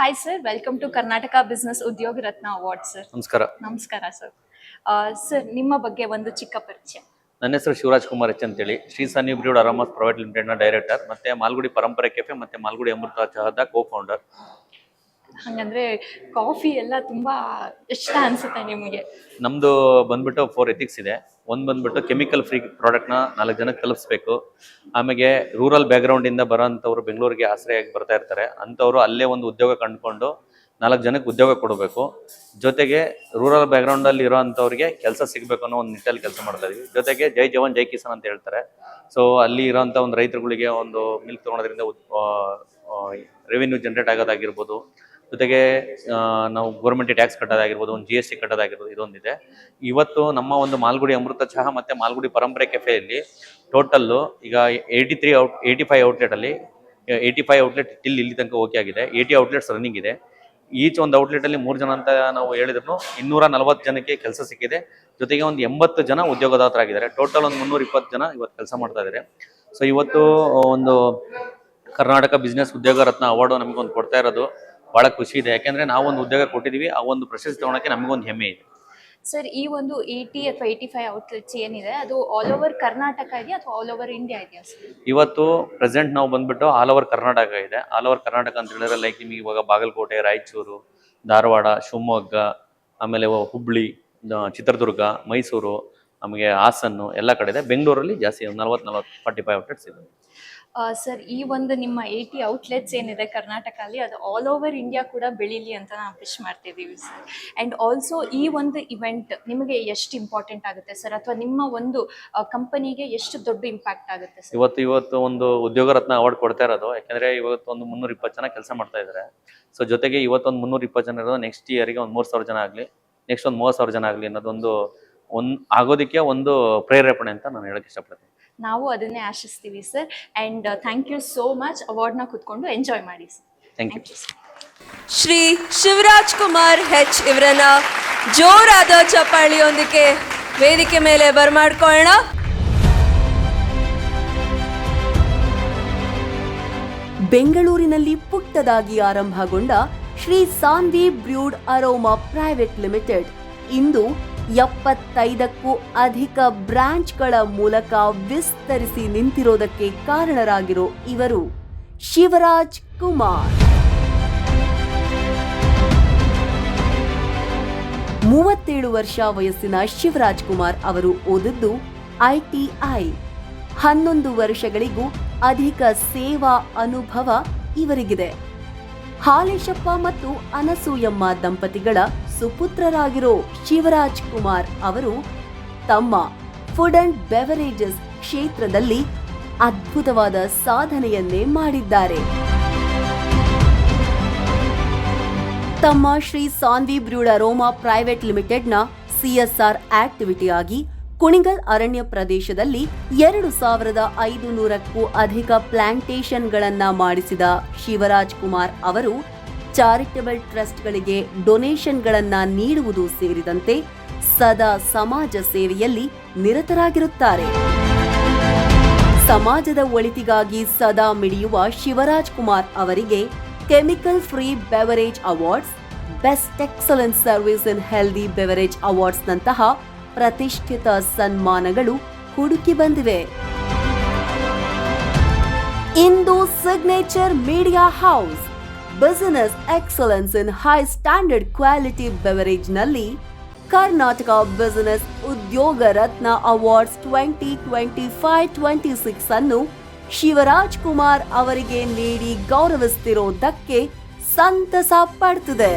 Hi sir, welcome to Karnataka Business Udyog Ratna Award sir. ನಮಸ್ಕಾರ. ನಮಸ್ಕಾರ sir. Sir ನಿಮ್ಮ ಬಗ್ಗೆ ಒಂದು ಚಿಕ್ಕ ಪರಿಚಯ. ನನ್ನ ಹೆಸರು ಶಿವರಾಜ್ ಕುಮಾರ್ ಎಚ್ ಅಂತೇಳಿ ಶ್ರೀ ಸನ್ನಿ ಬ್ರೂಡ್ ಅರೋಮಾಸ್ ಪ್ರೈವೇಟ್ ಲಿಮಿಟೆಡ್ನ ಡೈರೆಕ್ಟರ್ ಮತ್ತೆ ಮಾಲ್ಗುಡಿ ಪರಂಪರೆ ಕೆಫೆ ಮತ್ತೆ ಮಾಲ್ಗುಡಿ ಅಮೃತ ಚಹಾದ ಕೋ ಫೌಂಡರ್. ಹಂಗಂದ್ರೆ ಕಾಫಿ ಎಲ್ಲ ತುಂಬಾ ಇಷ್ಟ ಅನ್ಸುತ್ತೆ ನಿಮಗೆ? ನಮ್ದು ಬಂದ್ಬಿಟ್ಟು 4 ಎಥಿಕ್ಸ್ ಇದೆ. ಒಂದು ಬಂದ್ಬಿಟ್ಟು ಕೆಮಿಕಲ್ ಫ್ರೀ ಪ್ರಾಡಕ್ಟ್ನ 4 ಜನಕ್ಕೆ ತಲುಪಿಸ್ಬೇಕು. ಆಮೇಲೆ ರೂರಲ್ ಬ್ಯಾಕ್ಗ್ರೌಂಡ್ ಇಂದ ಬರೋಂಥವ್ರು ಬೆಂಗಳೂರಿಗೆ ಆಶ್ರಯವಾಗಿ ಬರ್ತಾ ಇರ್ತಾರೆ, ಅಂಥವ್ರು ಅಲ್ಲೇ ಒಂದು ಉದ್ಯೋಗ ಕಂಡುಕೊಂಡು 4 ಜನಕ್ಕೆ ಉದ್ಯೋಗ ಕೊಡಬೇಕು. ಜೊತೆಗೆ ರೂರಲ್ ಬ್ಯಾಕ್ಗ್ರೌಂಡ್ ಅಲ್ಲಿ ಇರೋ ಅಂಥವ್ರಿಗೆ ಕೆಲಸ ಸಿಗಬೇಕು ಅನ್ನೋ ಒಂದು ನಿಟ್ಟಲ್ಲಿ ಕೆಲಸ ಮಾಡ್ತಾ ಇದೀವಿ. ಜೊತೆಗೆ ಜೈ ಜವಾನ್ ಜೈ ಕಿಸಾನ್ ಅಂತ ಹೇಳ್ತಾರೆ. ಸೊ ಅಲ್ಲಿ ಇರೋಂಥ ಒಂದು ರೈತರುಗಳಿಗೆ ಒಂದು ಮಿಲ್ಕ್ ತೊಗೊಳೋದ್ರಿಂದ ರೆವಿನ್ಯೂ ಜನರೇಟ್ ಆಗೋದಾಗಿರ್ಬೋದು, ಜೊತೆಗೆ ನಾವು ಗೌರ್ಮೆಂಟ್ ಟ್ಯಾಕ್ಸ್ ಕಟ್ಟೋದಾಗಿರ್ಬೋದು, ಒಂದು GST ಕಟ್ಟೋದಾಗಿರ್ಬೋದು, ಇದೊಂದಿದೆ. ಇವತ್ತು ನಮ್ಮ ಒಂದು ಮಾಲ್ಗುಡಿ ಅಮೃತ ಚಹಾ ಮತ್ತೆ ಮಾಲ್ಗುಡಿ ಪರಂಪರೆ ಕೆಫೆಯಲ್ಲಿ ಟೋಟಲ್ಲು ಈಗ 85 ಔಟ್ಲೆಟಲ್ಲಿ 85 ಔಟ್ಲೆಟ್ ಇಲ್ಲಿ ತನಕ ಓಕೆ ಆಗಿದೆ. 80 ಔಟ್ಲೆಟ್ಸ್ ರನ್ನಿಂಗ್ ಇದೆ. ಈಚ್ ಒಂದು ಔಟ್ಲೆಟಲ್ಲಿ 3 ಜನ ಅಂತ ನಾವು ಹೇಳಿದ್ರು 240 ಜನಕ್ಕೆ ಕೆಲಸ ಸಿಕ್ಕಿದೆ. ಜೊತೆಗೆ ಒಂದು 80 ಜನ ಉದ್ಯೋಗದಾತರಾಗಿದ್ದಾರೆ. ಟೋಟಲ್ ಒಂದು 320 ಜನ ಇವತ್ತು ಕೆಲಸ ಮಾಡ್ತಾ ಇದ್ದಾರೆ. ಸೊ ಇವತ್ತು ಒಂದು ಕರ್ನಾಟಕ ಬಿಸ್ನೆಸ್ ಉದ್ಯೋಗ ರತ್ನ ಅವಾರ್ಡು ನಮಗೊಂದು ಕೊಡ್ತಾ ಇರೋದು ಬಹಳ ಖುಷಿ ಇದೆ. ಯಾಕೆಂದ್ರೆ ನಾವು ಒಂದು ಉದ್ಯೋಗ ಕೊಟ್ಟಿದ್ದೀವಿ, ಆ ಒಂದು ಪ್ರಶಸ್ತಿ ತಗೊಳಕ್ಕೆ ನಮಗೊಂದು ಹೆಮ್ಮೆ ಇದೆ. ಸರ್, ಈ ಒಂದು 80 ಅಥವಾ 85 ಔಟ್ಲೆಟ್ಸ್ ಏನಿದೆ ಅದು ಆಲ್ ಓವರ್ ಕರ್ನಾಟಕ ಇದೆಯಾ ಅಥವಾ ಆಲ್ ಓವರ್ ಇಂಡಿಯಾ ಇದೆಯಾ ಸರ್? ಇವತ್ತು ಪ್ರೆಸೆಂಟ್ ನಾವು ಬಂದ್ಬಿಟ್ಟು ಆಲ್ ಓವರ್ ಕರ್ನಾಟಕ ಇದೆ. ಆಲ್ ಓವರ್ ಕರ್ನಾಟಕ ಅಂತ ಹೇಳಿದ್ರೆ ಲೈಕ್ ನಿಮಗೆ ಇವಾಗ ಬಾಗಲಕೋಟೆ, ರಾಯಚೂರು, ಧಾರವಾಡ, ಶಿವಮೊಗ್ಗ, ಆಮೇಲೆ ಹುಬ್ಳಿ, ಚಿತ್ರದುರ್ಗ, ಮೈಸೂರು, ನಮಗೆ ಹಾಸನ್ನು ಎಲ್ಲ ಕಡೆ ಇದೆ. ಬೆಂಗಳೂರಲ್ಲಿ ಜಾಸ್ತಿ 45 ಔಟ್ಲೆಟ್ಸ್ ಇದೆ. ಸರ್, ಈ ಒಂದು ನಿಮ್ಮ 80 ಔಟ್ಲೆಟ್ಸ್ ಏನಿದೆ ಕರ್ನಾಟಕದಲ್ಲಿ ಅದು ಆಲ್ ಓವರ್ ಇಂಡಿಯಾ ಕೂಡ ಬೆಳೀಲಿ ಅಂತ ನಾವು ವಿಶ್ ಮಾಡ್ತಿದ್ದೀವಿ ಸರ್. ಆ್ಯಂಡ್ ಆಲ್ಸೋ ಈ ಒಂದು ಇವೆಂಟ್ ನಿಮಗೆ ಎಷ್ಟು ಇಂಪಾರ್ಟೆಂಟ್ ಆಗುತ್ತೆ ಸರ್, ಅಥವಾ ನಿಮ್ಮ ಒಂದು ಕಂಪನಿಗೆ ಎಷ್ಟು ದೊಡ್ಡ ಇಂಪ್ಯಾಕ್ಟ್ ಆಗುತ್ತೆ ಸರ್? ಇವತ್ತು ಒಂದು ಉದ್ಯೋಗ ರತ್ನ ಅವಾರ್ಡ್ ಕೊಡ್ತಾ ಇರೋದು ಯಾಕಂದ್ರೆ ಇವತ್ತು ಒಂದು 320 ಜನ ಕೆಲಸ ಮಾಡ್ತಾ ಇದ್ದಾರೆ. ಸೊ ಜೊತೆಗೆ ಇವತ್ತೊಂದು 320 ಜನ ಇರೋದು ನೆಕ್ಸ್ಟ್ ಇಯರ್ಗೆ ಒಂದು 3000 ಜನ ಆಗಲಿ, ನೆಕ್ಸ್ಟ್ ಒಂದು 30,000 ಜನ ಆಗಲಿ ಅನ್ನೋದೊಂದು ಆಗೋದಕ್ಕೆ ಒಂದು ಪ್ರೇರೇಪಣೆ ಅಂತ ನಾನು ಹೇಳಕ್ಕೆ ಇಷ್ಟಪಡ್ತೀನಿ. ನಾವು ಅದನ್ನೇ ಆಶಿಸ್ತೀವಿ sir. And thank you so much. ಅವಾರ್ಡ್ನ ಕೂತ್ಕೊಂಡು ಎಂಜಾಯ್ ಮಾಡಿ sir. Thank you. Shri Shivaraj Kumar ಹೆಚ್ ಇವರನ್ನ ಜೋರಾದ ಚಪ್ಪಾಳಿಯೊಂದಿಗೆ ವೇದಿಕೆ ಮೇಲೆ ಬರಮಾಡ್ಕೊಳ್ಳೋಣ. ಬೆಂಗಳೂರಿನಲ್ಲಿ ಪುಟ್ಟದಾಗಿ ಆರಂಭಗೊಂಡ Shri Saanvi brewed aroma private limited ಇಂದು 75ಕ್ಕೂ ಅಧಿಕ ಬ್ರಾಂಚ್ಗಳ ಮೂಲಕ ವಿಸ್ತರಿಸಿ ನಿಂತಿರೋದಕ್ಕೆ ಕಾರಣರಾಗಿರೋ ಇವರು ಶಿವರಾಜ್ ಕುಮಾರ್. 37 ವರ್ಷ ವಯಸ್ಸಿನ ಶಿವರಾಜ್ ಕುಮಾರ್ ಅವರು ಓದಿದ್ದು ITI. 11 ವರ್ಷಗಳಿಗೂ ಅಧಿಕ ಸೇವಾ ಅನುಭವ ಇವರಿಗಿದೆ. ಹಾಲೇಶಪ್ಪ ಮತ್ತು ಅನಸೂಯಮ್ಮ ದಂಪತಿಗಳ ಸುಪುತ್ರರಾಗಿರೋ ಶಿವರಾಜ್ ಕುಮಾರ್ ಅವರು ತಮ್ಮ ಫುಡ್ ಅಂಡ್ ಬೆವರೇಜಸ್ ಕ್ಷೇತ್ರದಲ್ಲಿ ಅದ್ಭುತವಾದ ಸಾಧನೆಯನ್ನೇ ಮಾಡಿದ್ದಾರೆ. ತಮ್ಮ Shri Saanvi brewed aroma private ಲಿಮಿಟೆಡ್ನ CSR ಆಕ್ಟಿವಿಟಿಯಾಗಿ ಕುಣಿಗಲ್ ಅರಣ್ಯ ಪ್ರದೇಶದಲ್ಲಿ 2500ಕ್ಕೂ ಅಧಿಕ ಪ್ಲಾಂಟೇಶನ್ಗಳನ್ನ ಮಾಡಿಸಿದ ಶಿವರಾಜ್ ಕುಮಾರ್ ಅವರು ಚಾರಿಟಬಲ್ ಟ್ರಸ್ಟ್ಗಳಿಗೆ ಡೊನೇಷನ್ಗಳನ್ನ ನೀಡುವುದು ಸೇರಿದಂತೆ ಸದಾ ಸಮಾಜ ಸೇವೆಯಲ್ಲಿ ನಿರತರಾಗಿರುತ್ತಾರೆ. ಸಮಾಜದ ಒಳಿತಿಗಾಗಿ ಸದಾ ಮಿಡಿಯುವ ಶಿವರಾಜ್ ಕುಮಾರ್ ಅವರಿಗೆ chemical free beverage awards, best excellence service in healthy beverage awards ನಂತಹ ಪ್ರತಿಷ್ಠಿತ ಸನ್ಮಾನಗಳು ಹುಡುಕಿ ಬಂದಿವೆ. ಇಂದು signature media house business excellence in high standard quality beverage ನಲ್ಲಿ ಕರ್ನಾಟಕ ಬಿಸಿನೆಸ್ ಉದ್ಯೋಗ ರತ್ನ ಅವಾರ್ಡ್ಸ್ 2025-26 ಅನ್ನು ಶಿವರಾಜ್ ಕುಮಾರ್ ಅವರಿಗೆ ನೀಡಿ ಗೌರವಿಸುತ್ತಿರುವುದಕ್ಕೆ ಸಂತಸ ಪಡುತ್ತಿದೆ.